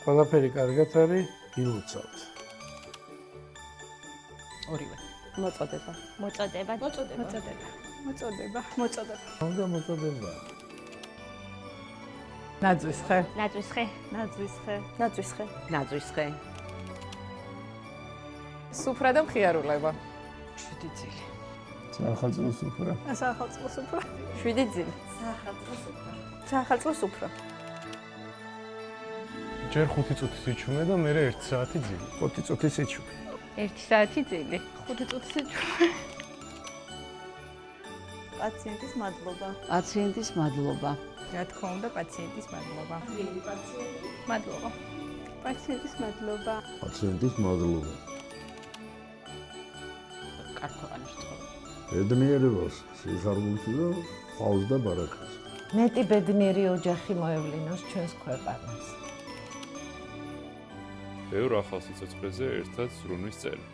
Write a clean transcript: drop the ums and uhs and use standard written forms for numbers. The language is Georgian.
ყველაფერი კარგად არის, ილოცავთ. ორივე. მოწოდება. მოწოდება. მოწოდება. უნდა მოწოდება. ნაძვის ხე. ნაძვის ხე. ნაძვის ხე. სუფრა და მხიარულება. 7 წელი. სახელმწიფო სუფრა. სახელმწიფო სუფრა. 7 წელი. სახელმწიფო სუფრა. ჯერ 5 წუთი სიჩუმე და მე 1 საათი ძილი. 5 წუთი სიჩუმე. 1 საათი ძილი. 5 წუთი სიჩუმე. პაციენტის მადლობა. პაციენტის მადლობა. რა თქმა უნდა, პაციენტის მადლობა. მადლობა. პაციენტის მადლობა. პაციენტის მადლობა. კარქვეყანის ცხოვრება. ბედნიერებას, სიხარულს და ხალხს და ბარაკას. მეტი ბედნიერი ოჯახი მოევლინოს ჩვენს ქვეყანას. ბევრ ახალ სიცოცხლეზე ერთად ზრუნვის წელი.